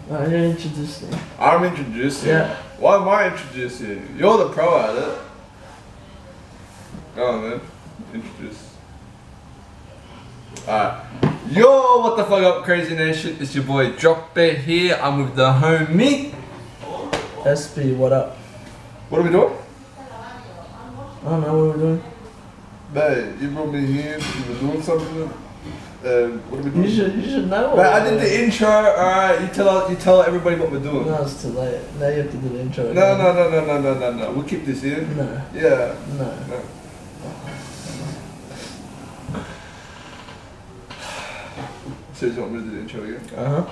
Alright, you introduce me. I'm introducing. Yeah. Why am I introducing? You're the pro at it. Go on then. Introduce. Alright. Yo, what the fuck up, Kraayziie Nation? It's your boy Drop Bear here. I'm with the homie. SB, what up? What are we doing? I don't know what we're doing. Babe, you brought me here. You were doing something. What are we doing? You should know. Babe, I did the intro. Alright, you tell everybody what we're doing. No, it's too late. Now you have to do the intro. No. We'll keep this in. No. Yeah. No. So you want me to do the intro again? Uh-huh.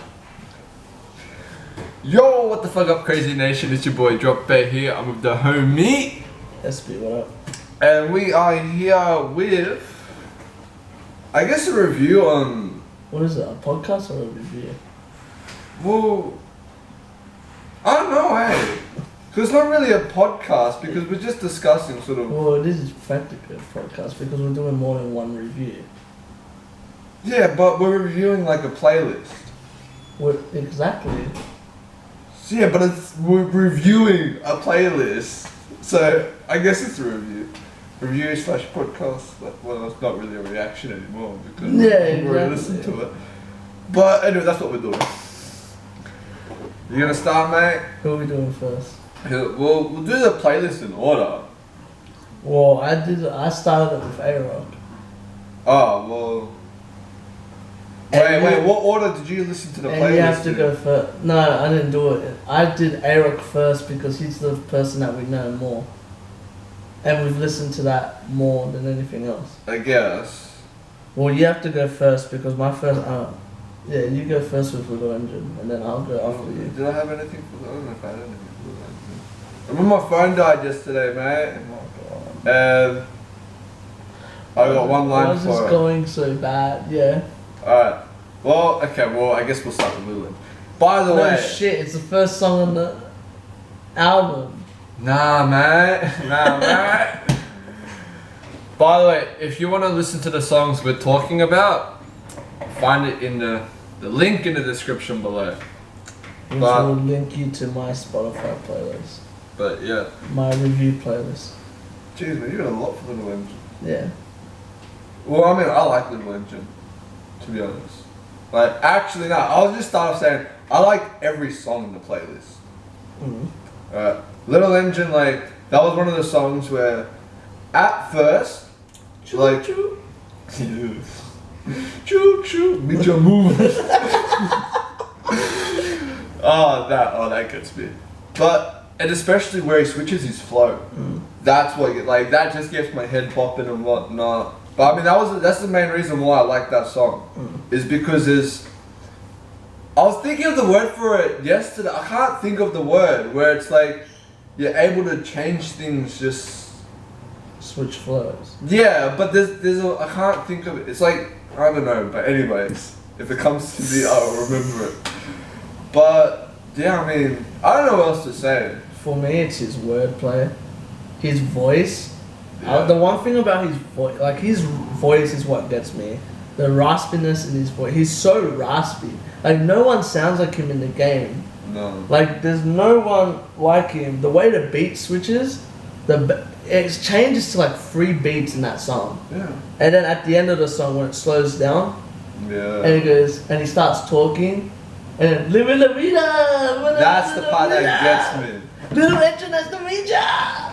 Yo, what the fuck up, Kraayziie Nation? It's your boy Drop Bear here. I'm with the homie. SB, what up? And we are here with, I guess, a review on. What is it, a podcast or a review? Well, I don't know, hey. Because it's not really a podcast because we're just discussing sort of. Well, it is practically a podcast because we're doing more than one review. Yeah, but we're reviewing like a playlist. What exactly? So yeah, but we're reviewing a playlist. So I guess it's a review. Review / podcast. Well, it's not really a reaction anymore because we've already listened to it. But anyway, that's what we're doing. You gonna start, mate? Who are we doing first? We'll do the playlist in order. Well, I started it with A-Rock. Oh, well. Wait, what order did you listen to the playlist? And you have to go first. No, I didn't do it. I did A-Rock first because he's the person that we know more. And we've listened to that more than anything else. I guess. Well, you have to go first because my first... yeah, you go first with Little Engine and then I'll go after you. Did I have anything for the... I don't know if I had anything for the Engine. I remember my phone died yesterday, mate. Oh my god. I got one line for it. Why is this going so bad? Yeah. Alright. Well, okay, I guess we'll start with Little Engine. By the way... No shit, it's the first song on the album. Nah, mate. By the way, if you want to listen to the songs we're talking about, find it in the link in the description below. Which will link you to my Spotify playlist. But yeah. My review playlist. Jeez, man, you got a lot for Little Engine. Yeah. Well, I mean, I like Little Engine, to be honest. Like, actually, no, I'll just start off saying, I like every song in the playlist. Mm-hmm. Little Engine, like, that was one of the songs where, at first, like... Choo choo. Choo choo. Meet your move. that gets me. But, and especially where he switches his flow. That's what, like, that just gets my head popping and whatnot. But I mean, that's the main reason why I like that song. Is because I was thinking of the word for it yesterday. I can't think of the word where it's like you're able to change things just switch flows. Yeah, but I can't think of it. It's like I don't know. But anyways, if it comes to me, I'll remember it. But yeah, I mean, I don't know what else to say. For me, it's his wordplay, his voice. Yeah. The one thing about his voice, like his voice is what gets me. The raspiness in his voice. He's so raspy. Like no one sounds like him in the game. No. Like there's no one like him. The way the beat switches, it changes to like 3 beats in that song. Yeah. And then at the end of the song when it slows down, and he goes and he starts talking, and then living la vida. That's the part that gets me. Little Engine has the vida.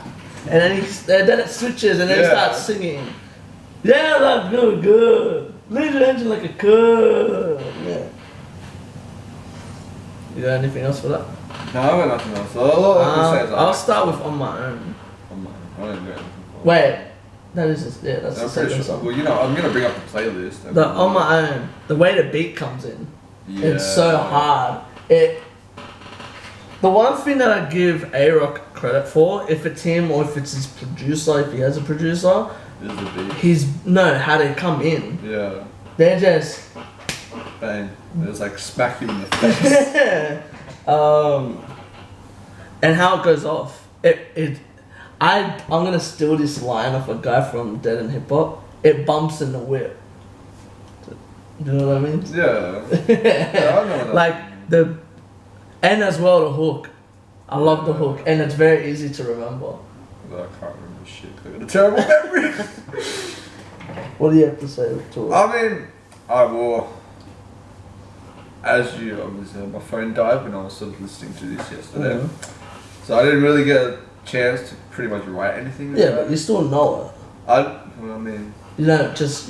And then it switches and then he starts singing. Yeah, that's good. Little Engine like a good. Yeah. You got anything else for that? No, I got nothing else. I'll start with On My Own. I don't know. Wait, that's the second song. Well, you know, I'm gonna bring up the playlist. The On My Own, the way the beat comes in, it's so hard. The one thing that I give A-Rock credit for, if it's him or if it's his producer, if he has a producer, is the beat. How they come in. Yeah. They're just bang. It's like smack you in the face. And how it goes off. I'm gonna steal this line off a guy from Dead and Hip Hop. It bumps in the whip. Do you know what I mean? Yeah. Yeah, I know that. Like And as well the hook. I love the hook, and it's very easy to remember. I can't remember shit. I got a terrible memory. What do you have to say to it? I mean, as you obviously, my phone died when I was sort of listening to this yesterday, so I didn't really get a chance to pretty much write anything. Yeah, but you still know it. You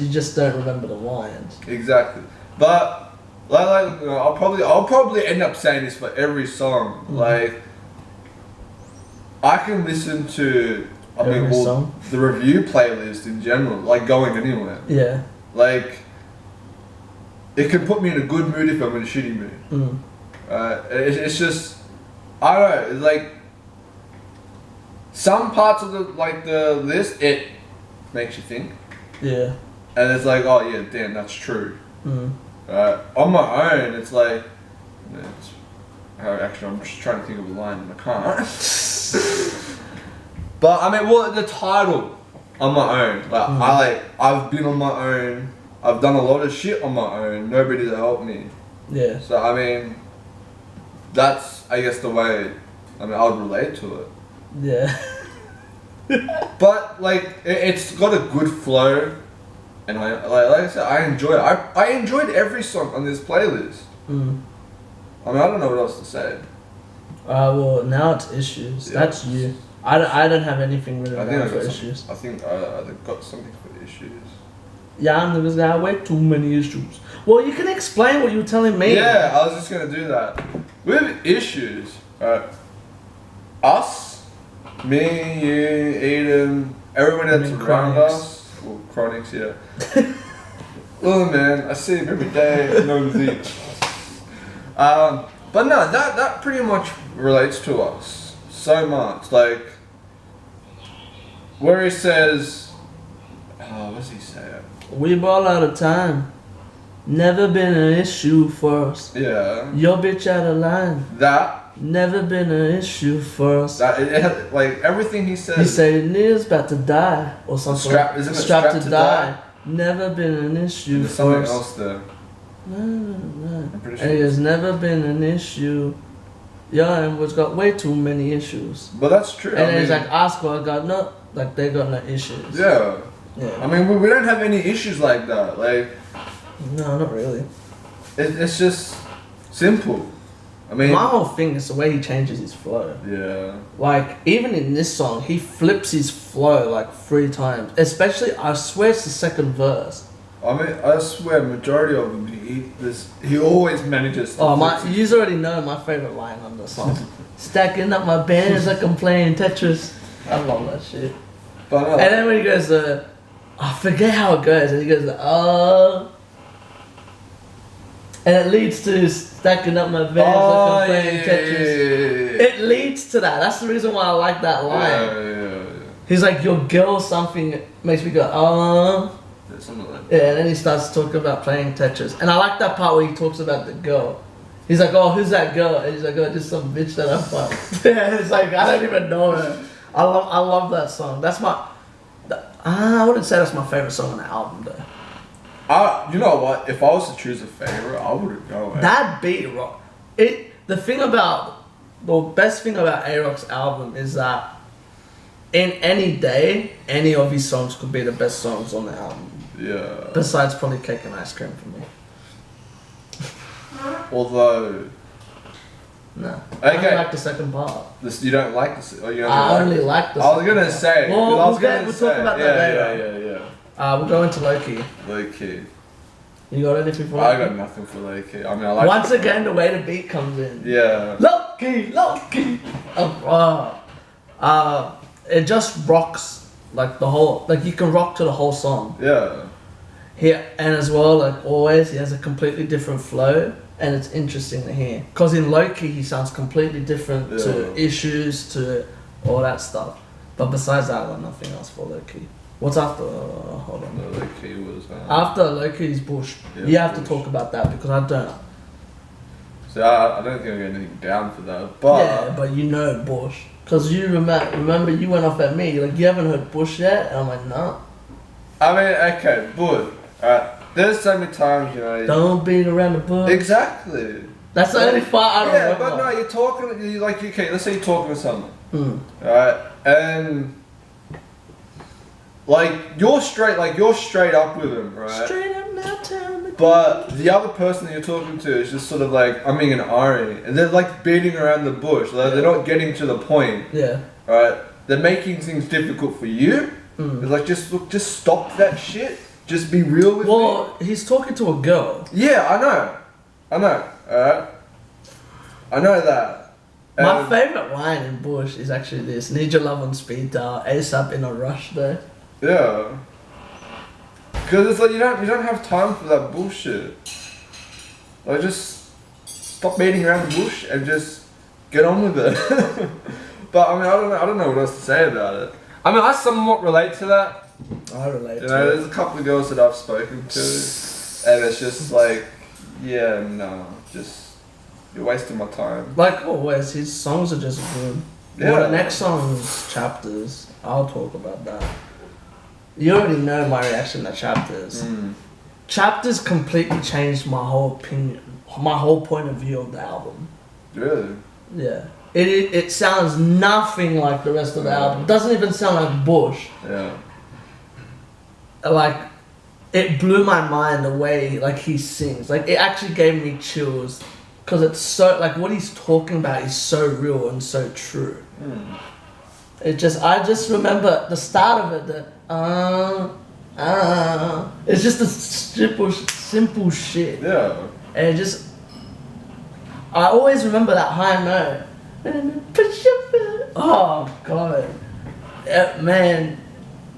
just don't remember the lines. Exactly, but I'll probably end up saying this for every song. Like, I can listen to the review playlist in general, like going anywhere. Yeah. Like, it can put me in a good mood if I'm in a shitty mood. It's just, I don't know. It's like some parts of the list, it makes you think. Yeah. And it's like, oh yeah, damn, that's true. On my own, it's like, actually, I'm just trying to think of a line and I can't. But I mean, the title on my own. Like I've been on my own. I've done a lot of shit on my own. Nobody to help me. Yeah. So I mean, that's I guess the way. I would relate to it. Yeah. But like, it's got a good flow, and like I said, I enjoy it. I enjoyed every song on this playlist. I mean, I don't know what else to say. Well, now it's Issues. Yeah. That's you. I don't have anything written down for Issues. I think I got something for Issues. Yeah, because I have way too many issues. Well, you can explain what you were telling me. Yeah, I was just gonna do that. With Issues, us, me, you, Eden, everybody that's around us. Well, Chronics, yeah. Oh man, I see him every day. No disease. But no, that pretty much relates to us so much. Like, where he says, what does he say? We ball out of time. Never been an issue for us. Yeah. Your bitch out of line. That. Never been an issue for us. That like everything he says. He said Neil's about to die or something. Strapped to die. Never been an issue There's for something us. else there. No. I'm pretty sure. And he has never been an issue. Yeah, and was got way too many issues. But that's true. And it's like Oscar got no, like they got no issues. Yeah. Yeah. I mean, we don't have any issues like that. Like. No, not really. It's just simple. I mean, my whole thing is the way he changes his flow. Yeah. Like, even in this song, he flips his flow like 3 times. Especially, I swear it's the second verse. I mean, I swear, majority of them, he always manages to. You already know my favorite line on the song. Stacking up my bands like I'm playing Tetris. I love that shit. But, and then when he goes, I forget how it goes, and he goes, oh. And it leads to stacking up my bands like I'm playing Tetris. Yeah. It leads to that. That's the reason why I like that line. Yeah. He's like, your girl something makes me go, oh. Yeah, something like that. Yeah, and then he starts talking about playing Tetris. And I like that part where he talks about the girl. He's like, oh, who's that girl? And he's like, oh, just some bitch that I fucked. Yeah, it's like, I don't even know her. I love that song. That's I wouldn't say that's my favorite song on the album though. You know what? If I was to choose a favorite, I would go. That beat rock. The best thing about A-Rock's album is that in any day, any of his songs could be the best songs on the album. Yeah. Besides probably Cake and Ice Cream for me. Although. No. Okay. I don't like the second part. You don't like this? Or you I only like the I was gonna say. Well, we'll talk about that later. Yeah. We'll go into Low-Key. Low-Key. You got anything for I got nothing for Low-Key. I mean, I like. Once again, the way the beat comes in. Yeah. Low-Key. It just rocks like the whole. Like you can rock to the whole song. Yeah. And as well, like always, he has a completely different flow, and it's interesting to hear. Cause in Low-Key, he sounds completely different to Issues, to all that stuff. But besides that, I got nothing else for Low-Key. What's after? Hold on. The Low-Key was. After Low-Key's Bush. Yeah, you have to talk about that because I don't. So I don't think I got anything down for that. But yeah, but you know Bush. Because you remember you went off at me. Like, you haven't heard Bush yet? And I'm like, no. I mean, okay, Bush. There's so many times, you know. Don't beat around the bush. Exactly. That's the only part I Yeah, remember. but no, you're talking. You like okay. Let's say you're talking to someone, Mm. alright, and like you're straight up with them, right? Straight up now, tell me. But the other person that you're talking to is just sort of like umming and ahhing, and they're like beating around the bush. Like they're not getting to the point. Yeah. Right? They're making things difficult for you. Mm. It's like just stop that shit. Just be real with me. Well, he's talking to a girl. Yeah, I know. Alright. I know that. My favourite line in Bush is actually this: "Need your love on speed dial, ASAP in a rush." Though. Yeah. Because it's like you don't have time for that bullshit. Like just stop beating around the bush and just get on with it. But I mean I don't know what else to say about it. I mean I somewhat relate to that. I relate. You know, there's a couple of girls that I've spoken to and it's just like, yeah, no, just you're wasting my time. Like always, his songs are just good. Yeah. Well, the next song is Chapters. I'll talk about that. You already know my reaction to Chapters. Mm. Chapters completely changed my whole opinion, my whole point of view of the album. Really? Yeah. It sounds nothing like the rest of the album. It doesn't even sound like Bush. Yeah. Like, it blew my mind the way, like, he sings. Like, it actually gave me chills. Because it's so, like, what he's talking about is so real and so true. Mm. I just remember the start of it, it's just a simple shit. Yeah. And it just, I always remember that high note. Oh, God. Man.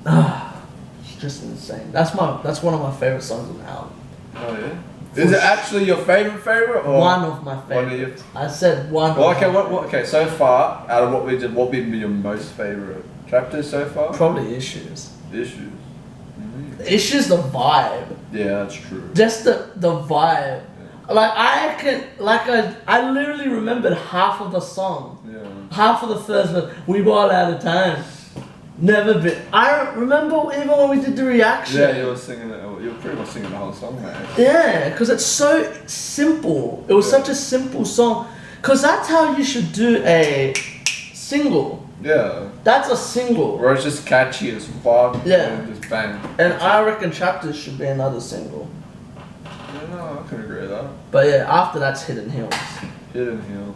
It's just insane. That's one of my favorite songs on the album. Oh yeah. Is it actually your favorite or One of my one of your- favorites. I said one. Well, of okay, my okay, so far, out of what we did, what would be your most favourite chapters so far? Probably Issues. Issues. Issues the vibe. Yeah, that's true. Just the vibe. Like I literally remembered half of the song. Yeah. Half of the first verse. We bought out of time. Never been. I remember even when we did the reaction. Yeah, you were singing it. You were pretty much singing the whole song, man. Yeah, because it's so simple. It was such a simple song. Because that's how you should do a single. Yeah. That's a single. Where it's just catchy as fuck. Yeah. And just bang. And I reckon Chapters should be another single. Yeah, no, I can agree with that. But yeah, after that's Hidden Hills. Hidden Hills.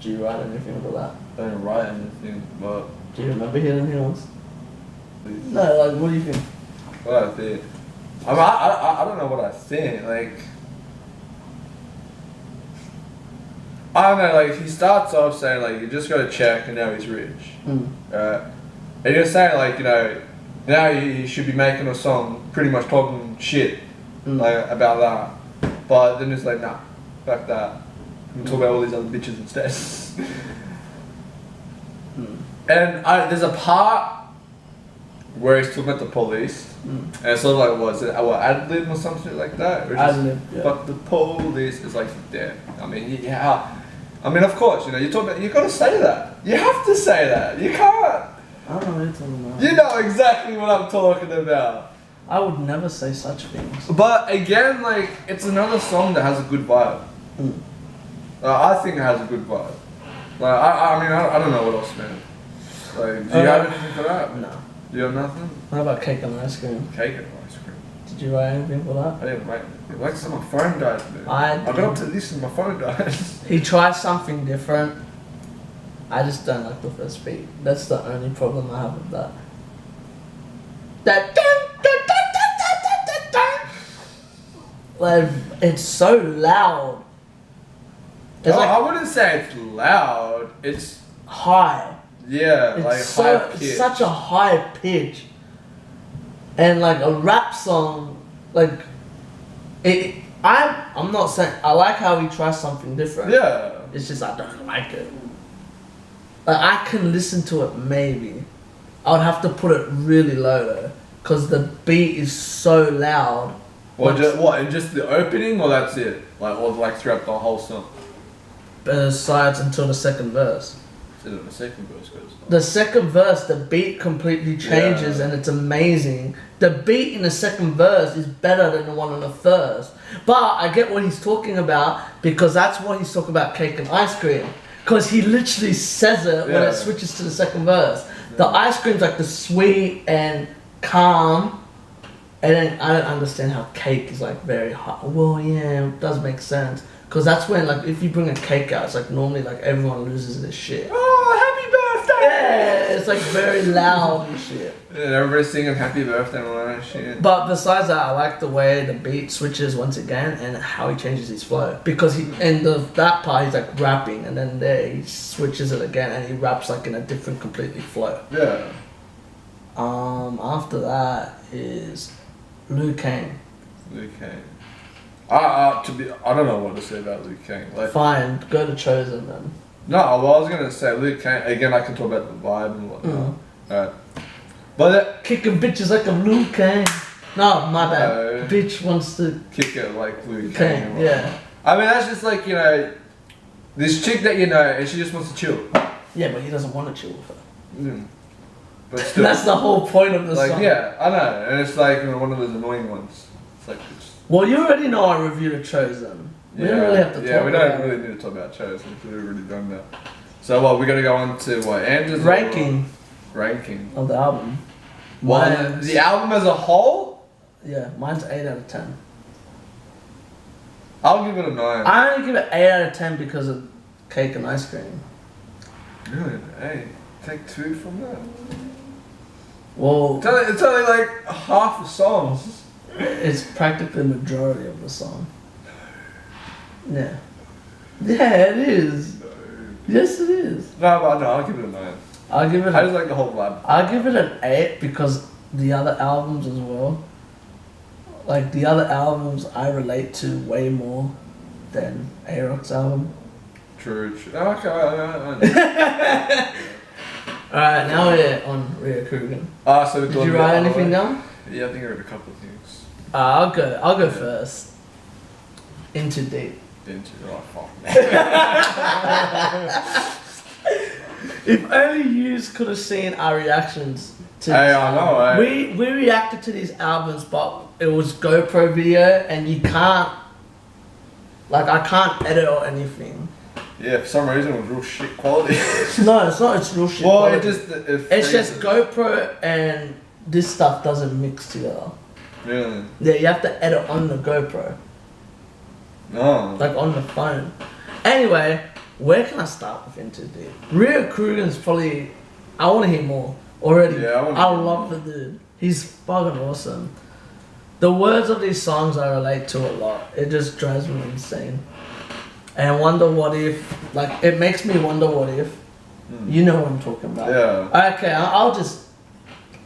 Did you write anything for that? I didn't write anything, but Do you remember Hidden Hills? No, like, what do you think? what I think. I mean, I don't know what I think. Like, I don't know. Like, he starts off saying like, you just got to check, and now he's rich. Mm. And you're saying like, you know, now you should be making a song, pretty much talking shit, like about that. But then it's like, nah, fuck that. I'm talk about all these other bitches instead. And there's a part where he's talking about the police, and it's sort of like, was it ad-lib or something like that? Or just, Ad-lib, yeah. Fuck the police. It's like, damn. I mean, yeah. I mean, of course, you know, you gotta say that. You have to say that. You can't. I don't know what you're talking about. You know exactly what I'm talking about. I would never say such things. But again, like, it's another song that has a good vibe. I think it has a good vibe. Like, I mean, I don't know what else, man. Like, do you have anything for that? No. Do you have nothing? How about Cake and Ice Cream? Cake and ice cream. Did you write anything for that? I didn't write anything. Like, so my phone died, man. I got up to this and my phone died. He tries something different. I just don't like the first beat. That's the only problem I have with that. That like, it's so loud. It's like I wouldn't say it's loud. It's high. yeah, It's like so high it's pitch. such a high pitch. And like a rap song, like I'm not saying I like how he tries something different. Yeah. It's just I don't like it. Like, I can listen to it maybe. I would have to put it really low though, because the beat is so loud. Or just what? In just the opening, or that's it? Like, or like throughout the whole song? Besides until the second verse. The second verse goes. The second verse, the beat completely changes and it's amazing. The beat in the second verse is better than the one in the first. But I get what he's talking about because that's what he's talking about, cake and ice cream. Because he literally says it when it switches to the second verse. The ice cream's like the sweet and calm. And then I don't understand how cake is like very hot. Well, yeah, it does make sense. Because that's when, like, if you bring a cake out, it's like normally, like, everyone loses their shit. Oh, happy birthday! Yeah, it's like very loud and shit. Yeah, everybody's singing happy birthday and all that shit. But besides that, I like the way the beat switches once again and how he changes his flow. Because that part, he's like rapping, and then there he switches it again and he raps like in a different completely flow. Yeah. After that is Liu Kang. Liu Kang. I don't know what to say about Liu Kang. Like, fine, go to Chosen then. No, well, I was gonna say Liu Kang again. I can talk about the vibe and whatnot. Alright, but kicking bitches like a Liu Kang. No, my bad. No. Bitch wants to kick it like Liu Kang. Kang. Yeah. I mean, that's just like, you know, this chick that you know, and she just wants to chill. Yeah, but he doesn't want to chill with her. But still, that's the whole point of the like, song. yeah, I know, and it's like, you know, one of those annoying ones. It's like. Well, you already know I reviewed a Chosen. We don't really have to talk about it. Yeah, we don't really need to talk about Chosen because we've already done that. So, what, we're going to go on to what? Andrew's ranking of the album. Well, the album as a whole? Yeah, mine's 8 out of 10. I'll give it a 9. I only give it 8 out of 10 because of cake and ice cream. Really? Hey, take 2 from that. Well, it's only like half the songs. It's practically the majority of the song. Yeah. Yeah, it is. No. Yes, it is. No, but no, I'll give it a 9. I just like the whole vibe. I'll give it an 8 because the other albums as well. Like the other albums I relate to way more than A-Rock's album. True. Okay, I know. Alright, now we're on Rhea Coogan. So did you write anything down? Yeah, I think I read a couple of things. I'll go first. Into Deep. Fuck. If only you could have seen our reactions to Hey, this I know, album. We reacted to these albums, but it was GoPro video, and you can't, like, I can't edit or anything. Yeah, for some reason it was real shit quality. No, it's not. It's real shit. Well, quality. it's just GoPro and this stuff doesn't mix together. Really? Yeah, you have to edit on the GoPro. No. Like on the phone. Anyway, where can I start with Into Deep? Rhea Coogan's probably. I want to hear more already. Yeah, I love the dude. He's fucking awesome. The words of these songs I relate to a lot. It just drives me insane. And Wonder What If, like, it makes me wonder what if. You know what I'm talking about. Yeah. Okay,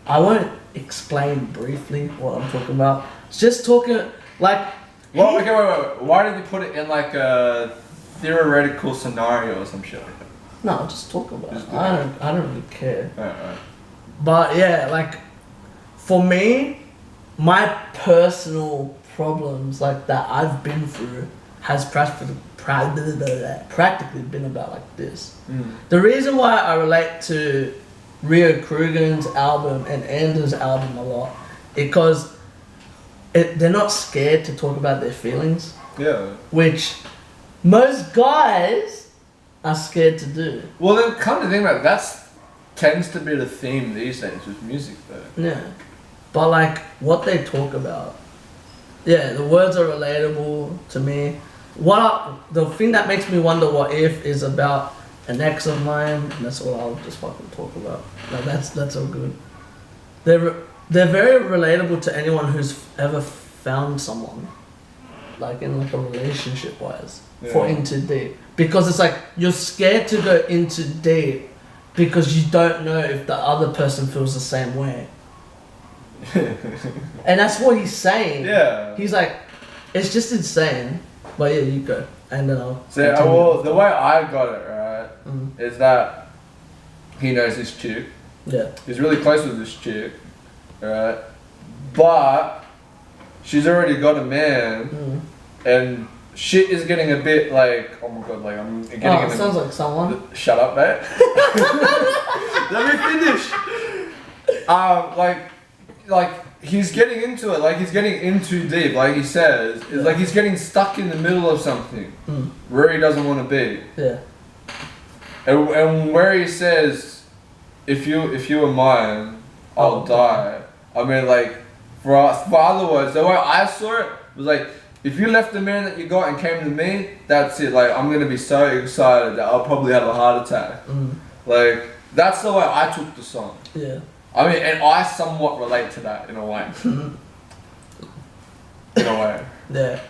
I won't explain briefly what I'm talking about. It's just talking, like... Well, okay, wait. Why did you put it in, like, a theoretical scenario or some shit like that? No, just talk about it. I don't really care. Alright. But, yeah, like, for me, my personal problems, like, that I've been through has practically been about like this. The reason why I relate to Rhea Coogan's album and Andrew's album a lot is because they're not scared to talk about their feelings. Yeah. Which most guys are scared to do. Well, then come to think about it, that tends to be the theme these days with music though. Yeah. But like what they talk about, yeah, the words are relatable to me. The thing that makes me wonder what if is about an ex of mine, and that's all I'll just fucking talk about. Like that's all good. They're very relatable to anyone who's ever found someone, like in like a relationship wise, for Into Deep, because it's like you're scared to go into deep because you don't know if the other person feels the same way. And that's what he's saying. Yeah. He's like, it's just insane. But yeah, you go, and then I'll. So well, the way I got it right is that he knows this chick. Yeah. He's really close with this chick, right? But she's already got a man, and shit is getting a bit like, oh my god, like I'm getting. Oh, it sounds like someone. Shut up, mate. Let me finish. Like he's getting into it. Like he's getting in too deep. Like he says, it's like he's getting stuck in the middle of something where he doesn't want to be. Yeah. And where he says, if you were mine, I'll die. I mean, like for other words, the way I saw it was like, if you left the man that you got and came to me, that's it. Like I'm gonna be so excited that I'll probably have a heart attack. Like that's the way I took the song. Yeah. I mean, and I somewhat relate to that in a way. In a way. Yeah.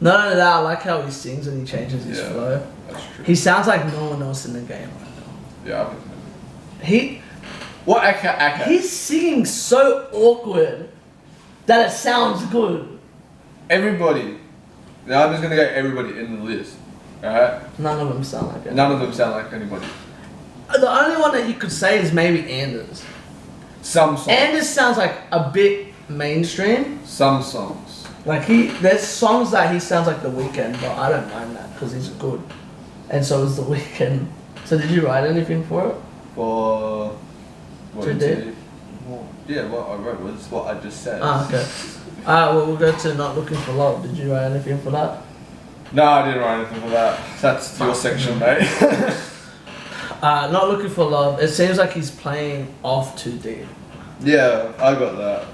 Not only that, I like how he sings and he changes his flow. That's true. He sounds like no one else in the game right now. Yeah. What? Okay. He's singing so awkward that it sounds good. Everybody. Now I'm just gonna get everybody in the list. Alright? None of them sound like it. None of them sound like anybody. The only one that you could say is maybe Anders. Some songs. Anders sounds like a bit mainstream. Some songs. Like there's songs that he sounds like The Weeknd, but I don't mind that because he's good, and so is The Weeknd. So did you write anything for it? For what? Too Deep? Well, yeah, what I wrote was what I just said. Ah, okay. Alright, well we'll go to Not Looking for Love. Did you write anything for that? No, I didn't write anything for that. That's your section, mate. Not Looking for Love. It seems like he's playing off too deep. Yeah, I got that.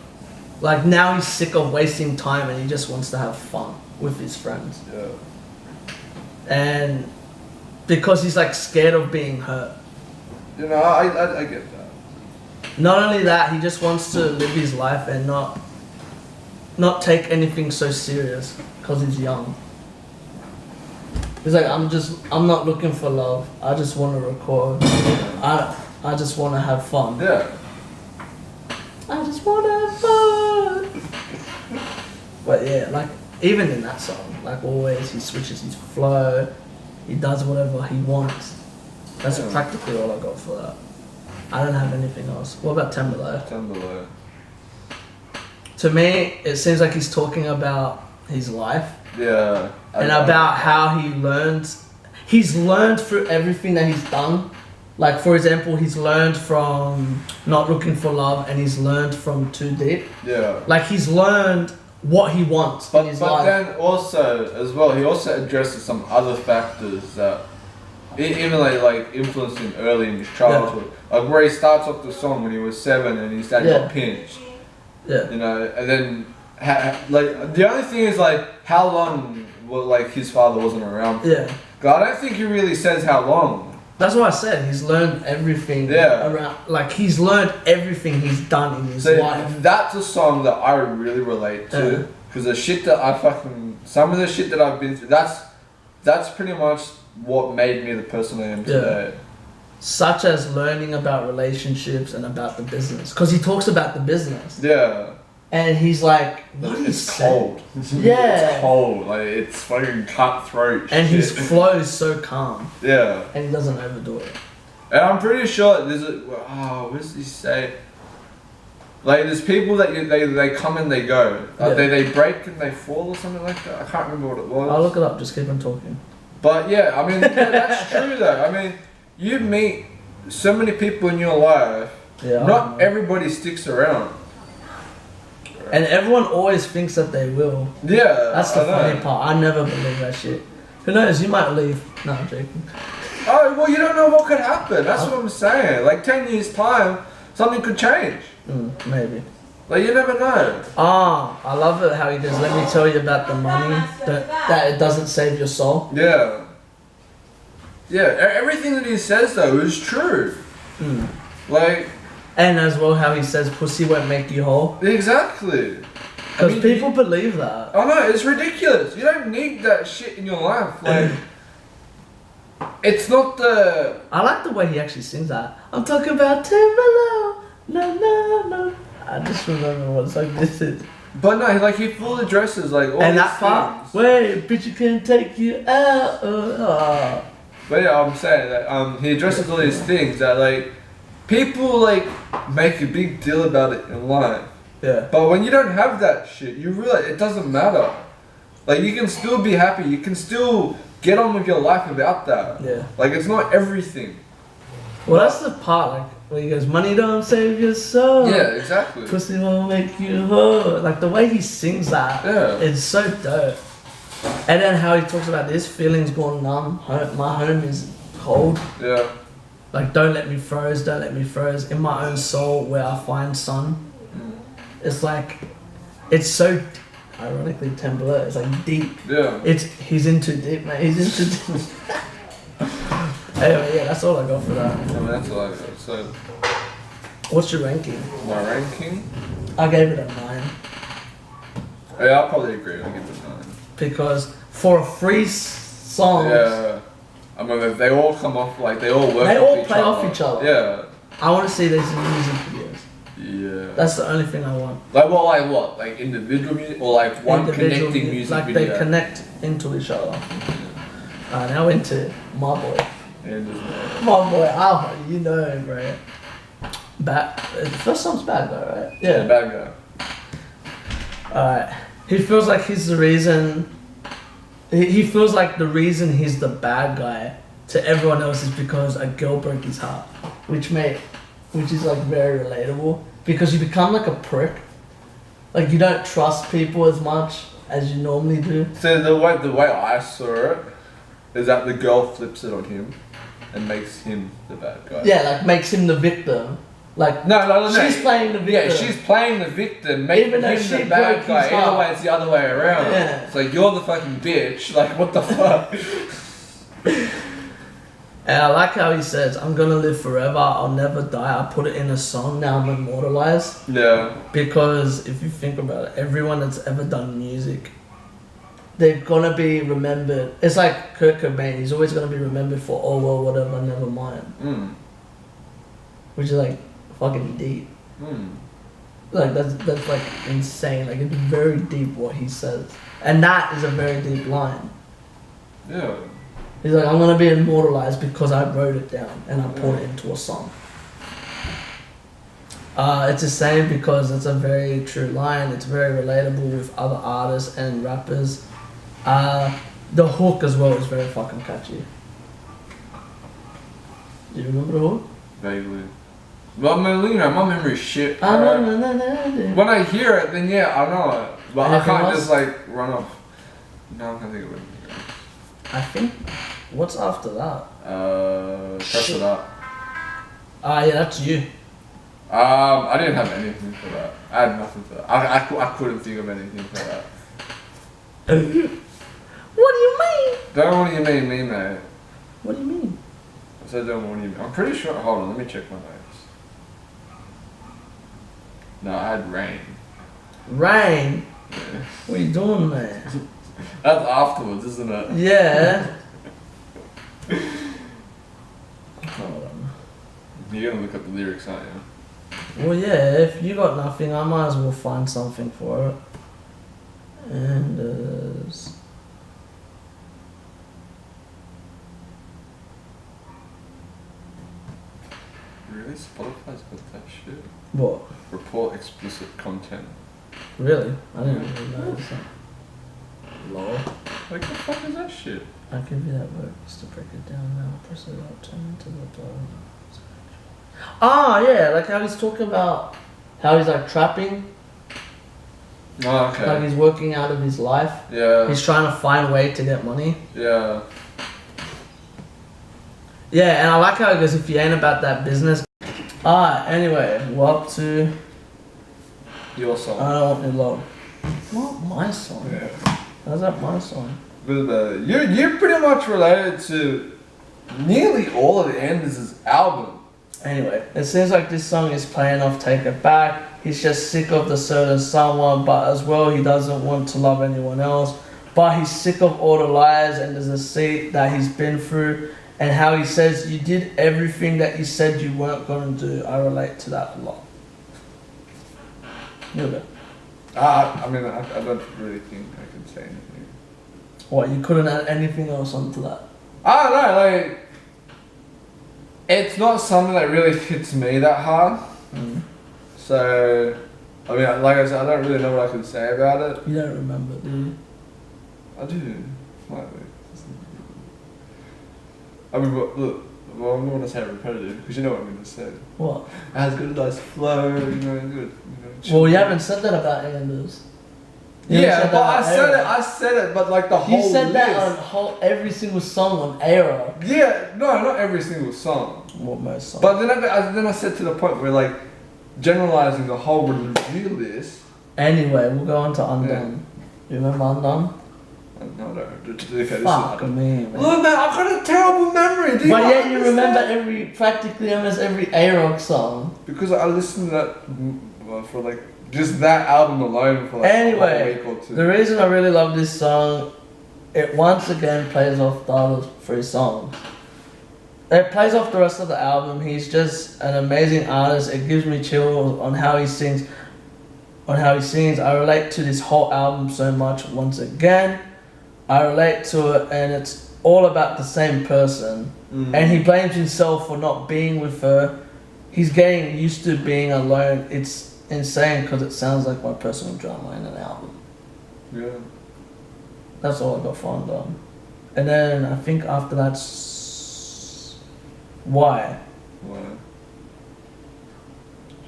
Like now he's sick of wasting time and he just wants to have fun with his friends. Yeah. And because he's like scared of being hurt. You know, I get that. Not only that, he just wants to live his life and not take anything so serious because he's young. He's like, I'm not looking for love. I just want to record. I just want to have fun. Yeah. I just want to have fun. But yeah, like even in that song, like always, he switches his flow. He does whatever he wants. That's practically all I got for that. I don't have anything else. What about 10 Below? 10 Below. To me, it seems like he's talking about his life. Yeah. And about how he's learned through everything that he's done. Like for example, he's learned from Not Looking for Love and he's learned from Too Deep. Yeah. Like he's learned what he wants in his life. But then also, as well, he also addresses some other factors that even like influenced him early in his childhood. Yeah. Like where he starts off the song when he was 7 and his dad got pinched. Yeah. You know, and then like the only thing is like how long like his father wasn't around. Yeah. I don't think he really says how long. That's what I said. He's learned everything around. Like he's learned everything he's done in his life. That's a song that I really relate to because the shit that some of the shit that I've been through. That's pretty much what made me the person I am today. Such as learning about relationships and about the business, because he talks about the business. Yeah. And he's like, what it's cold. Yeah. It's cold. Like it's fucking cutthroat. And his flow is so calm. Yeah. And he doesn't overdo it. And I'm pretty sure there's what does he say? Like there's people that they come and they go. They break and they fall or something like that. I can't remember what it was. I'll look it up. Just keep on talking. But yeah, I mean that's true though. I mean, you meet so many people in your life. Yeah. Not everybody sticks around. And everyone always thinks that they will. Yeah. That's the funny part. I never believe that shit. Who knows? You might leave. No, I'm joking. Oh, well, you don't know what could happen. That's what I'm saying. Like 10 years' time, something could change. Maybe. Like you never know. I love it how he goes, let me tell you about the money, that it doesn't save your soul. Yeah. Yeah, everything that he says though is true. Like... And as well how he says pussy won't make you whole. Exactly. Because people believe that. Oh no, it's ridiculous. You don't need that shit in your life. Like... it's not the... I like the way he actually sings that. I'm talking about 10 below. No. I just remember what song this is. But no, like he full addresses like all and these that part, things. wait, bitch, you can take you out. But yeah, I'm saying that he addresses all these things that like people like make a big deal about it in life. Yeah. But when you don't have that shit, you realize it doesn't matter. Like, you can still be happy. You can still get on with your life without that. Yeah. Like, it's not everything. Well, that's the part, like, where he goes, money don't save your soul. Yeah, exactly. Pussy won't make you whole. Like, the way he sings that, it's so dope. And then how he talks about this, feelings gone numb, my home is cold. Yeah. Like, don't let me froze, don't let me froze. In my own soul where I find sun. It's like, it's so, ironically, Timberlake, it's like deep. Yeah. He's into deep, man. He's into deep. Anyway, yeah, that's all I got for that. I mean, that's all I got. So, what's your ranking? my ranking? I gave it a 9. Yeah, I'll probably agree. I'll give it a 9. Because for a free song, Yeah. I mean, they all come off, like, they all work they off all each play other. off each other. Yeah. I want to see these in music videos. Yeah. That's the only thing I want. Like, well, like what? Like individual music, or like one Individual connecting music like video? they connect into each other. Now into my boy. And just, My boy, you know him, right? The first song's Bad Guy, right? yeah, bad guy. Alright. He feels like he's the reason. He feels like the reason he's the bad guy to everyone else is because a girl broke his heart, which is like very relatable because you become like a prick, like you don't trust people as much as you normally do. So the way I saw it is that the girl flips it on him and makes him the bad guy. Yeah, like makes him the victim. Like no. She's playing the victim. Yeah, she's playing the victim, making Even though him she the bad broke guy. his Either heart. way, it's the other way around. Yeah. It's like you're the fucking bitch. Like what the fuck? And I like how he says, "I'm gonna live forever. I'll never die." I put it in a song. Now I'm immortalized. Yeah. Because if you think about it, everyone that's ever done music, they're gonna be remembered. It's like Kurt Cobain. He's always gonna be remembered for "Oh well, whatever, never mind," which is like fucking deep. Like that's like insane. Like it's very deep what he says, and that is a very deep line. Yeah. He's like, I'm gonna be immortalized because I wrote it down and I put it into a song. It's the same because it's a very true line. It's very relatable with other artists and rappers. The hook as well is very fucking catchy. Do you remember the hook? Vaguely. Well, I mean, you know, my memory's shit. Right? When I hear it, then yeah, I know it. But Anything I can't else? just like run off. No, I can't think of it. I think. What's after that? Press it up. Yeah, that's you. I didn't have anything for that. I had nothing for that. I couldn't think of anything for that. What do you mean? Don't what do you mean, me, mate? What do you mean? I said don't what do you mean. I'm pretty sure. Hold on, let me check my notes. No, I had rain. Rain? Yeah. What are you doing, man? That's afterwards, isn't it? Yeah. Hold on. You're gonna look up the lyrics, aren't you? Well, yeah, if you got nothing, I might as well find something for it. And, Really? Spotify's got that shit? what? Report explicit content. Really? I didn't really know that. Lol. Like, the fuck is that shit? I'll give you that word just to break it down now. Press it up, turn into the bottom. Yeah, like how he's talking about how he's like trapping. Oh, okay. Like he's working out of his life. Yeah. He's trying to find a way to get money. Yeah. Yeah, and I like how it goes, if you ain't about that business. Anyway, we're up to... Your song. I don't want to load. Not my song. Yeah. How's that my song? You're pretty much related to nearly all of Anders' album. Anyway, it seems like this song is playing off Take It Back. He's just sick of the certain someone, but as well he doesn't want to love anyone else. But he's sick of all the lies and the deceit that he's been through, and how he says, you did everything that you said you weren't going to do. I relate to that a lot. You go. I mean, I don't really think I can say anything. What, you couldn't add anything else onto that? I don't know, like, it's not something that really hits me that hard. So, I mean, like I said, I don't really know what I can say about it. You don't remember, do you? I do. Might be. I mean, look. Well, I'm not gonna say repetitive because you know what I'm gonna say. What? It has good, nice flow. You know, good. Well, you haven't said that about Anders. Yeah, but I said it, but like the whole. You said list. that on every single song on A-Rock. Yeah, no, not every single song. Well, most songs. But then I said to the point where like generalizing the whole review list. Anyway, we'll go on to Undone. You remember Undone? No. Okay, Fuck me, man. Look, man, I've got a terrible memory. But yet you remember practically almost every A-Rock song. Because I listened to that for like just that album alone for like a week or two. The reason I really love this song, it once again plays off the other 3 songs. It plays off the rest of the album. He's just an amazing artist. It gives me chills on how he sings. I relate to this whole album so much once again. I relate to it, and it's all about the same person. And he blames himself for not being with her. He's getting used to being alone. It's insane because it sounds like my personal drama in an album. Yeah. That's all I got for Undone. And then I think after that's Why.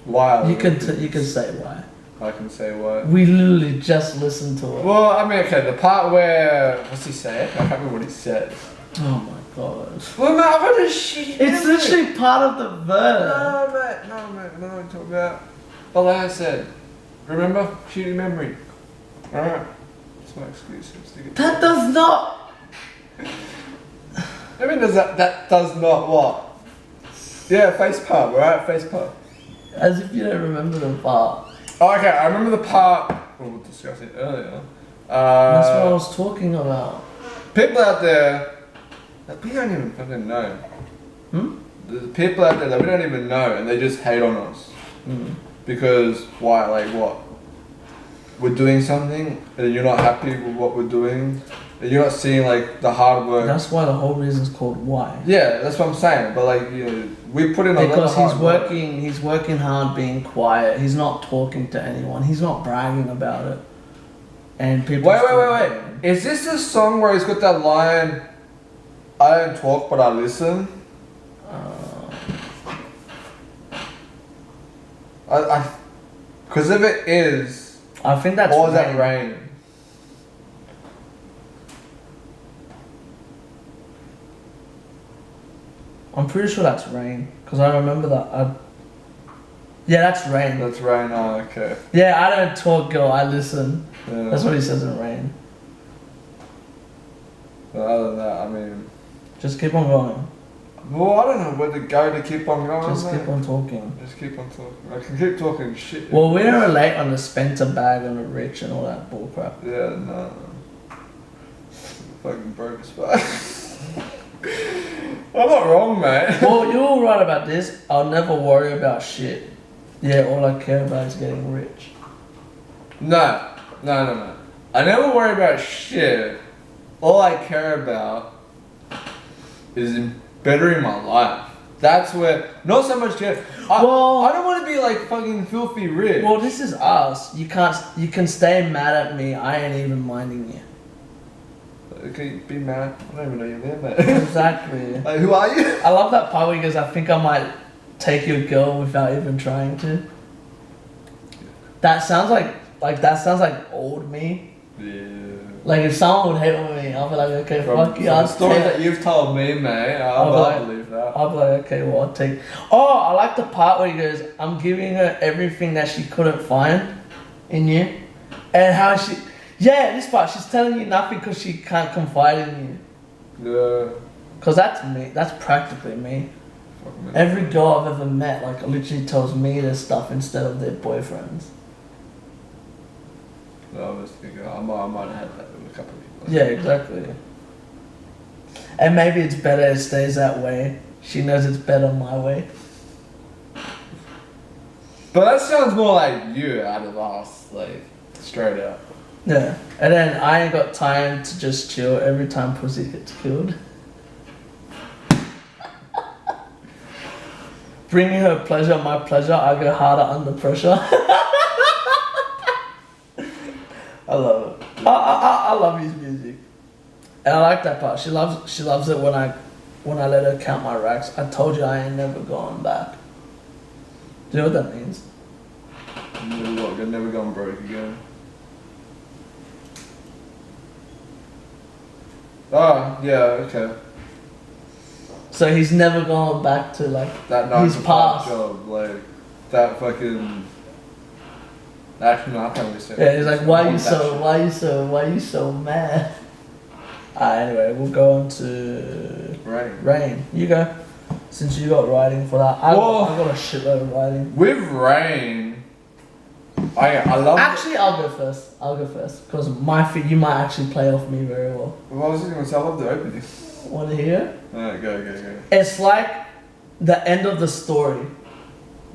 Why? You can say why. I can say what? We literally just listened to it. Well, I mean, okay, the part where what's he say? I can't remember what he said. Oh my god. Well, man, I've got a shitty It's memory. literally part of the verse. No, mate, I don't know what you're talking about. But like I said, remember, shitty memory. Alright. That's my excuse. That does not. I mean, that does not what? Yeah, face palm, right? Face palm. As if you don't remember the part. Oh, okay, I remember the part. Well, we'll discuss it earlier. That's what I was talking about. People out there that we don't even fucking know. There's people out there that we don't even know, and they just hate on us. Because why? Like what? We're doing something, and you're not happy with what we're doing, and you're not seeing like the hard work. That's why the whole reason's called Why. Yeah, that's what I'm saying. But like, you know, we put in a lot of hard work. He's working hard, being quiet. He's not talking to anyone. He's not bragging about it. And people. Wait. Is this a song where he's got that line? I don't talk, but I listen. Because if it is, I think that's. or is that Rain? I'm pretty sure that's Rain, because I remember that. Yeah, that's Rain. That's Rain. Oh, okay. Yeah, I don't talk, girl. I listen. Yeah. That's what he says in Rain. But other than that, I mean, just keep on going. Well, I don't know where to go to keep on going. Just keep on talking. Just keep on talking. I can keep talking shit. Well, we don't relate on the Spencer bag and the rich and all that bullcrap. Yeah, no. Fucking broke as fuck. I'm not wrong, mate. Well, you're all right about this. I'll never worry about shit. Yeah, all I care about is getting rich. No. I never worry about shit. All I care about is in bettering my life. That's where, not so much I don't want to be like fucking filthy rich. Well, this is us. You can stay mad at me. I ain't even minding you. Okay, be mad. I don't even know you're there, mate. Exactly. Like, who are you? I love that part where he goes, I think I might take your girl without even trying to. That sounds like old me. Yeah. Like if someone would hate on me, I'll be like, okay, fuck you. From the story that you've told me, mate, I'll believe that. I'll be like, okay, well, I'll take. Oh, I like the part where he goes, I'm giving her everything that she couldn't find in you, and how she. Yeah, this part, she's telling you nothing because she can't confide in you. Yeah. Because that's me. That's practically me. Every girl I've ever met, like, literally tells me this stuff instead of their boyfriends. No, I was thinking, I might have had that with a couple of people. Yeah, exactly. And maybe it's better it stays that way. She knows it's better my way. But that sounds more like you out of us, like, straight out. Yeah, and then I ain't got time to just chill every time pussy gets killed. Bringing her pleasure, my pleasure, I go harder under pressure. I love it. I love his music. And I like that part. She loves it when I let her count my racks. I told you I ain't never going back. Do you know what that means? You're never gone broke again. Oh, yeah, okay. So he's never gone back to like That 9 his to 5 past. job, like that fucking. Actually, no, I can't really say. Yeah, he's like, why you shit. so mad? Anyway, we'll go on to Rain. You go. Since you got writing for that, I got a shitload of writing. With Rain, I love. Actually, I'll go first because you might actually play off me very well. What was I going to say? I love the opening. Want to hear? Alright, go. It's like the end of the story.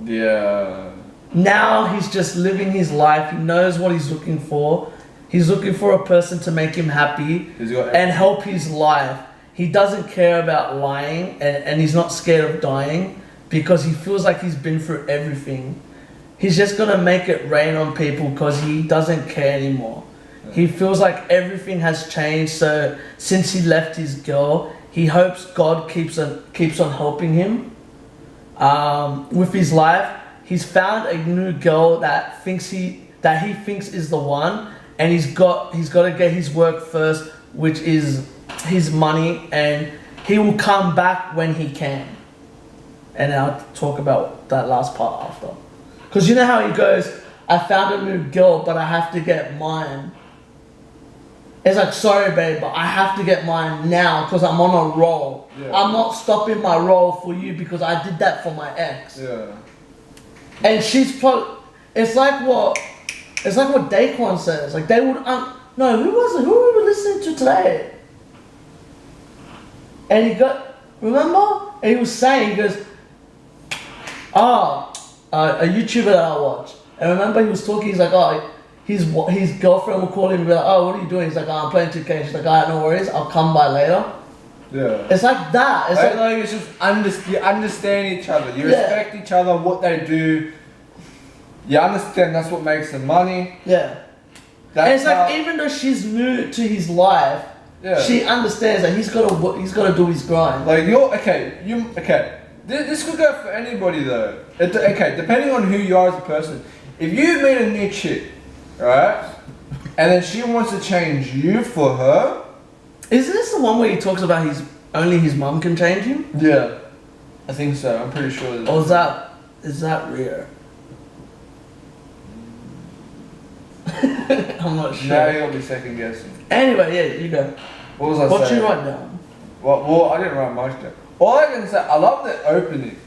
Yeah. Now he's just living his life. He knows what he's looking for. He's looking for a person to make him happy and help his life. He doesn't care about lying and he's not scared of dying because he feels like he's been through everything. He's just gonna make it rain on people because he doesn't care anymore. Yeah. He feels like everything has changed. So since he left his girl, he hopes God keeps on helping him with his life. He's found a new girl that he thinks is the one, and he's got to get his work first, which is his money, and he will come back when he can. And I'll talk about that last part after. Because you know how he goes, I found a new girl, but I have to get mine. It's like, sorry babe, but I have to get mine now because I'm on a roll. Yeah. I'm not stopping my roll for you because I did that for my ex. Yeah. And she's probably, it's like what Daquan says. Like they would, who were we listening to today? And remember? And he was saying, he goes, a YouTuber that I watch. And remember he was talking, he's like, his girlfriend will call him and be like, oh, what are you doing? He's like, I'm playing 2K. She's like, alright, no worries, I'll come by later. Yeah. It's like that. It's just you understand each other. You respect each other, what they do. You understand that's what makes them money. Yeah. And it's like, even though she's new to his life, she understands that he's got to do his grind. Like This could go for anybody though. Depending on who you are as a person. If you meet a new chick, right, and then she wants to change you for her. Isn't this the one where he talks about only his mum can change him? Yeah, I think so. I'm pretty sure. Or is that rare? I'm not sure. Now you'll be second guessing. Anyway, yeah, you go. What was I saying? What you write down? Well, I didn't write much down. All I can say, I love the opening.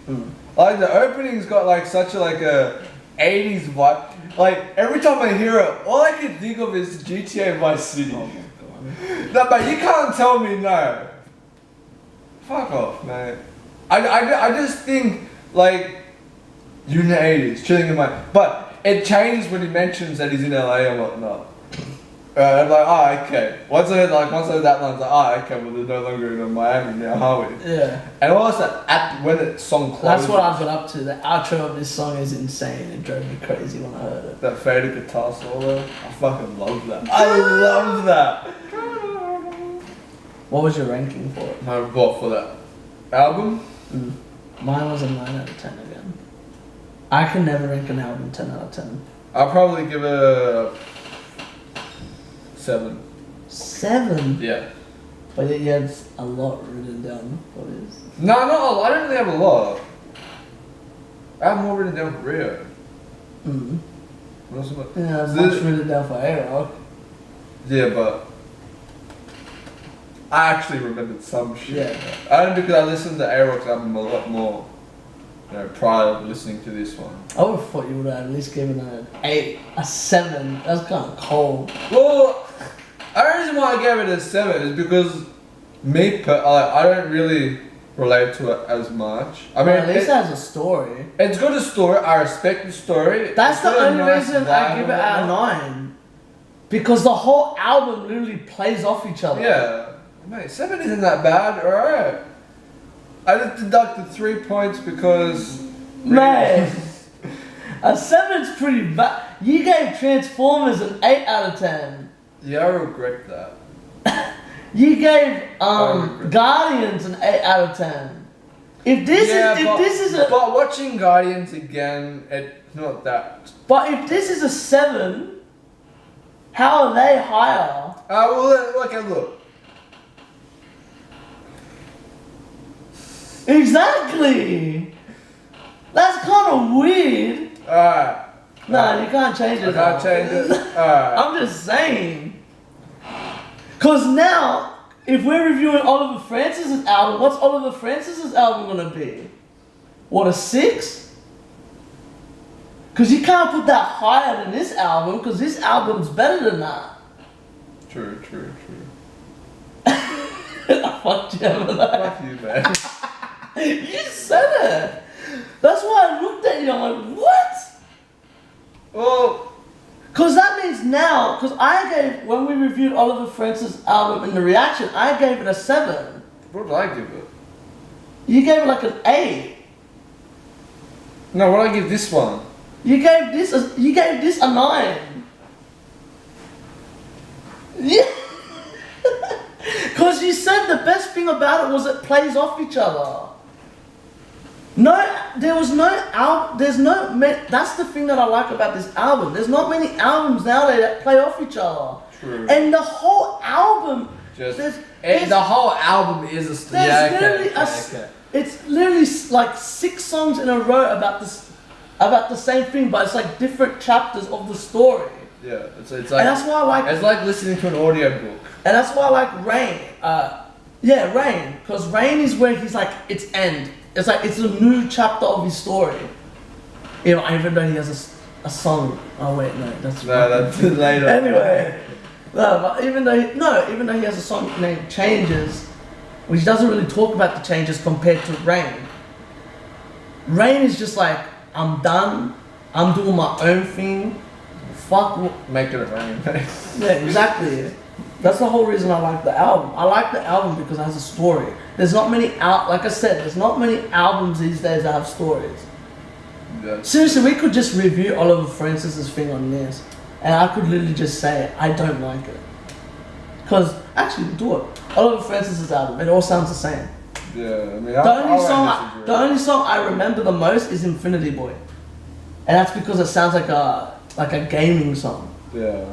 Like the opening's got like such a 80s vibe. Like every time I hear it, all I can think of is GTA Vice City. Oh my god. No, but you can't tell me no. Fuck off, man. I just think like you're in the 80s, chilling in my. But it changes when he mentions that he's in LA and whatnot. I'm like, okay. Once I heard that line, I was like, okay, well, they're no longer in Miami now, are we? Yeah. And also, when the song closes. That's what I got up to. The outro of this song is insane. It drove me crazy when I heard it. That faded guitar solo, I fucking love that. I love that. What was your ranking for it? What, for that album? Mine was a 9 out of 10 again. I can never rank an album 10 out of 10. I'll probably give it a 7. 7? Yeah. But you had a lot written down for this. No, not a lot. I don't really have a lot. I have more written down for Rio. Yeah, much written down for A-Rock. Yeah, but I actually remembered some shit. Yeah. Only because I listened to A-Rock's album a lot more, prior to listening to this one. I would have thought you would have at least given an 8, a 7. That's kind of cold. Well, the reason why I gave it a 7 is because I don't really relate to it as much. I mean, at least it has a story. It's got a story. I respect the story. That's the only reason I give it out of 9. Because the whole album literally plays off each other. Yeah. Mate, 7 isn't that bad. Alright. I just deducted 3 points because... Man. A 7's pretty bad. You gave Transformers an 8 out of 10. Yeah, I regret that. You gave regret. Guardians an 8 out of 10. If this is a But watching Guardians again, it's not that. But if this is a 7, how are they higher? Well, okay, look. Exactly. That's kind of weird. Alright. No, you can't change it. I can't change it. Alright. I'm just saying. Cause now, if we're reviewing Oliver Francis's album, what's Oliver Francis's album gonna be? What, a 6? Cause you can't put that higher than this album, cause this album's better than that. True. I fucked you over that. Fuck you, man. You said it. That's why I looked at you. I'm like, what? Well, Cause that means now, cause I gave, when we reviewed Oliver Francis' album in the reaction, I gave it a 7. what did I give it? You gave it like an 8. No, what did I give this one? You gave this a 9. Yeah. Cause you said the best thing about it was it plays off each other. No, there was no album. That's the thing that I like about this album. There's not many albums nowadays that play off each other. True. And the whole album, The whole album is a story. It's literally like 6 songs in a row about the same thing, but it's like different chapters of the story. Yeah, it's like. And that's why I like. It's like listening to an audiobook. And that's why I like Rain. Rain, because Rain is where he's like, it's end. It's like, it's a new chapter of his story. You know, even though he has a song. Oh wait, no, that's later. Anyway, but even though he has a song named Changes, which doesn't really talk about the changes compared to Rain. Rain is just like, I'm done. I'm doing my own thing. Fuck. Making it rain. Yeah, exactly. That's the whole reason I like the album. I like the album because it has a story. There's not many like I said, there's not many albums these days that have stories. Yeah. Seriously, we could just review Oliver Francis's thing on this, and I could literally just say I don't like it. Cause actually, do it. Oliver Francis's album, it all sounds the same. Yeah, I mean, The only song I remember the most is Infinity Boy, and that's because it sounds like a gaming song. Yeah.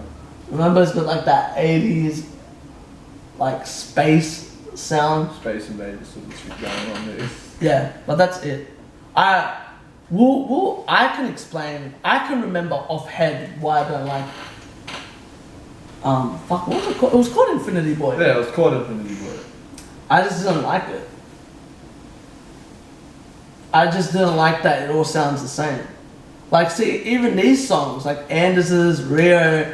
Remember, it's got like that 80s, like space sound. Space Invaders sort of shit going on there. Yeah, but that's it. I can explain. I can remember offhand why I don't like. What was it called? It was called Infinity Boy. Yeah, it was called Infinity Boy. I just didn't like it. I just didn't like that it all sounds the same. Like, see, even these songs, like Anders's, Rio,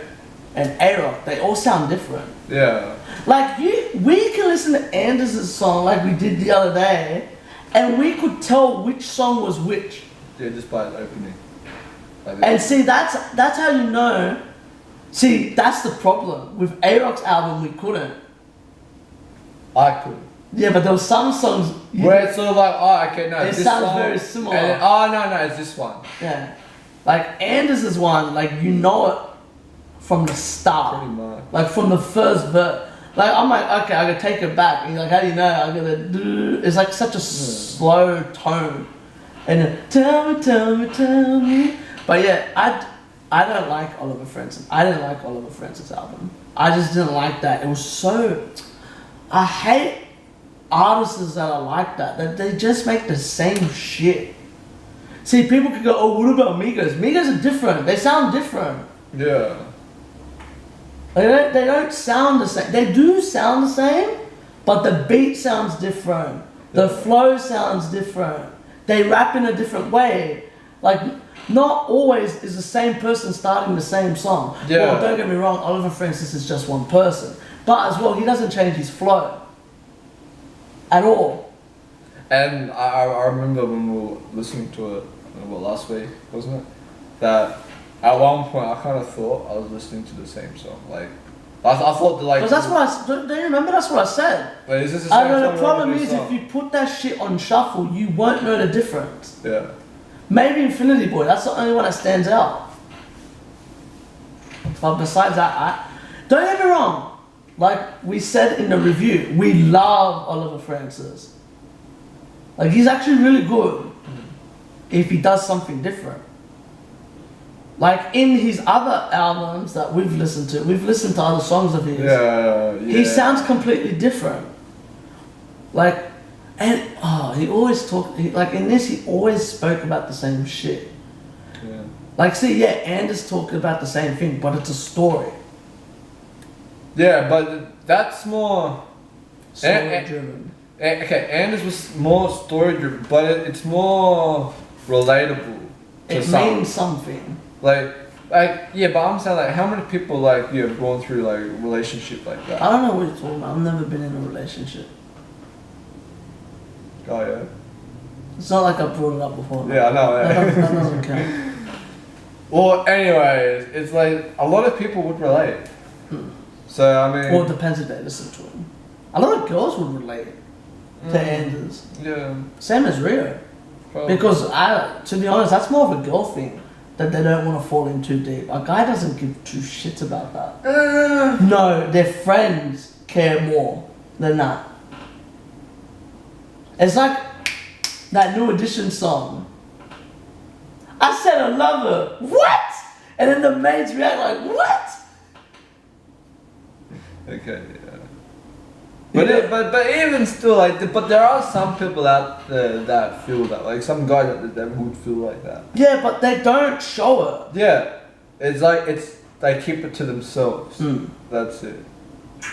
and A-Rock, they all sound different. Yeah. Like, we can listen to Anders's song like we did the other day, and we could tell which song was which. Yeah, just by the opening. And see, that's how you know. See, that's the problem. With A-Rock's album, we couldn't. I could. Yeah, but there were some songs... Where it's sort of like, oh, okay, no, it this sounds song, very similar. And then, no, it's this one. Yeah. Like, Anders's one, like, you know it from the start. Pretty much. Like, from the first verse. Like, I'm like, okay, I gotta take it back. And you're like, how do you know? I gotta do... It's like such a slow tone. And then, tell me. But yeah, I don't like Oliver Francis. I didn't like Oliver Francis' album. I just didn't like that. It was so... I hate artists that are like that they just make the same shit. See, people could go, oh, what about Migos? Migos are different. They sound different. Yeah. They don't sound the same. They do sound the same, but the beat sounds different. The flow sounds different. They rap in a different way. Like, not always is the same person starting the same song. Yeah. Well, don't get me wrong, Oliver Francis is just one person. But as well, he doesn't change his flow. At all. And I remember when we were listening to it, last week, wasn't it? That at one point I kind of thought I was listening to the same song. Like, I thought that, like... Because that's what don't you remember? That's what I said. Wait, is this the same song? The problem is if you put that shit on shuffle, you won't know the difference. Yeah. Maybe Infinity Boy, that's the only one that stands out. But besides that, don't get me wrong, like we said in the review, we love Oliver Francis. Like he's actually really good if he does something different. Like in his other albums that we've listened to other songs of his. Yeah. He sounds completely different. Like, and he always talked. Like in this, he always spoke about the same shit. Yeah. Like, see, Anders talked about the same thing, but it's a story. Yeah, but that's more Story driven. Okay, Anders was more story driven, but it's more relatable. It means something. Like, yeah, but I'm saying like, how many people like you have gone through like a relationship like that? I don't know what you're talking about. I've never been in a relationship. Oh yeah. It's not like I brought it up before. Yeah, I know. That doesn't count. Well, anyways, it's like a lot of people would relate. So I mean. Well, it depends if they listen to him. A lot of girls would relate to Anders. Yeah. Same as Rio. Probably. Because to be honest, that's more of a girl thing. That they don't want to fall in too deep. A guy doesn't give two shits about that. No, their friends care more than that. It's like that New Edition song. I said I love her. What? And then the mates react like, what? Okay, yeah. But even still, like, but there are some people out there that feel that, like some guys that would feel like that. Yeah, but they don't show it. Yeah, it's like they keep it to themselves. That's it.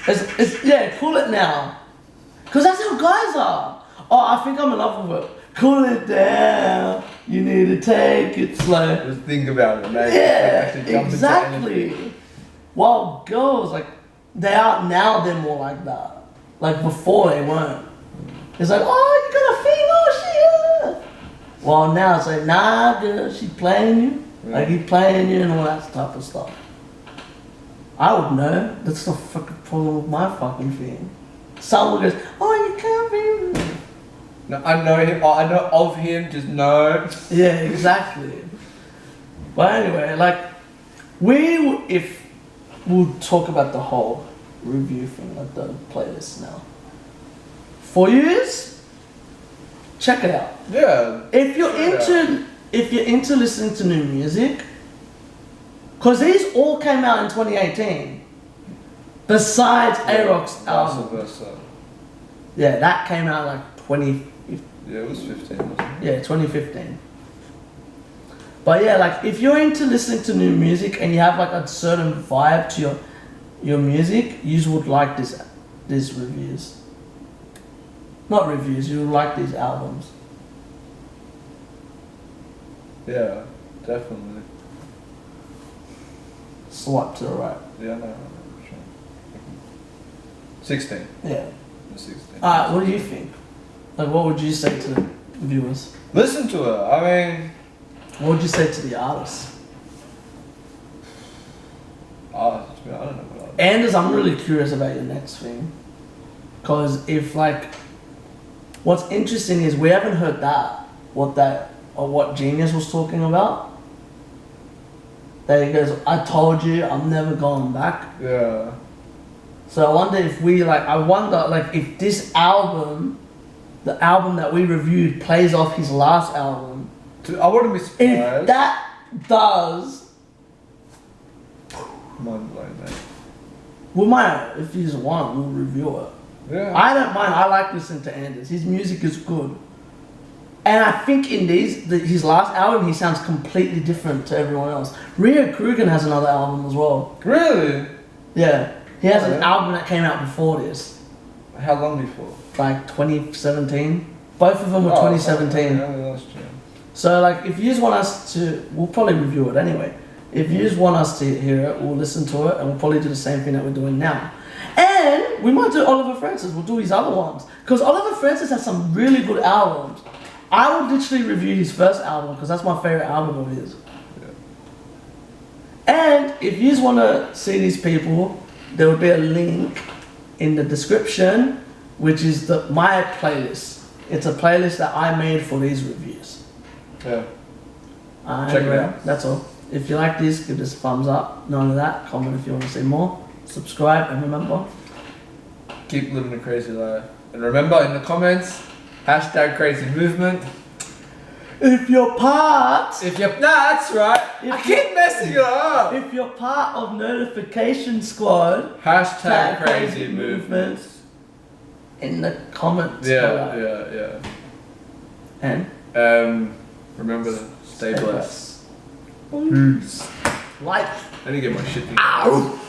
It's cool it now, cause that's how guys are. Oh, I think I'm in love with her. Cool it down. You need to take it slow. Just think about it, man. Yeah, exactly. While girls, like, they're more like that. Like before they weren't. It's like, oh, you got a thing, oh shit. Well, now it's like, nah, girl, she playing you. Yeah. Like he playing you and all that type of stuff. I would know. That's the fucking problem with my fucking thing. Someone goes, oh, you can't be. No, I know him. I know of him. Just know. Yeah, exactly. But anyway, like, if we'll talk about the whole review thing, like the playlist now. For years, check it out. Yeah. If you're into listening to new music, because these all came out in 2018. Besides A-Rock's album. Yeah, that came out like 20. Yeah, it was 15. Wasn't it? Yeah, 2015. But yeah, like if you're into listening to new music and you have like a certain vibe to your music, you would like these reviews. Not reviews, you would like these albums. Yeah, definitely. Swipe to the right. Yeah, no, sure. 16. Yeah. 16. Alright, what do you think? Like, what would you say to the viewers? Listen to it. I mean, what would you say to the artists? I don't know what Anders, I'm really curious about your next thing. Because if, like, what's interesting is we haven't heard what Genius was talking about. That he goes, I told you, I'm never going back. Yeah. So I wonder if if this album, the album that we reviewed, plays off his last album. I wouldn't be surprised. If that does, mind blown, mate. we might, if he's one, we'll review it. Yeah. I don't mind. I like listening to Anders. His music is good, and I think in his last album, he sounds completely different to everyone else. Rio Krugen has another album as well. Really? Yeah, he has an album that came out before this. How long before? Like 2017. Both of them were 2017. Yeah, that's true. So like, if you just want us to, we'll probably review it anyway. If you just want us to hear it, we'll listen to it, and we'll probably do the same thing that we're doing now. And we might do Oliver Francis. We'll do his other ones because Oliver Francis has some really good albums. I would literally review his first album because that's my favorite album of his. Yeah. And if you just want to see these people, there will be a link in the description, which is my playlist. It's a playlist that I made for these reviews. Yeah. Check it out. That's all. If you like this, give this a thumbs up. None of that. Comment if you want to see more. Subscribe, and remember, keep living a crazy life. And remember, in the comments, hashtag crazy movement. If you're part, That's right. I keep messing it up. if you're part of Notification Squad, Hashtag crazy movement. in the comments. Yeah. And Remember to stay blessed. Peace. Like. I need to get my shit together. Ow!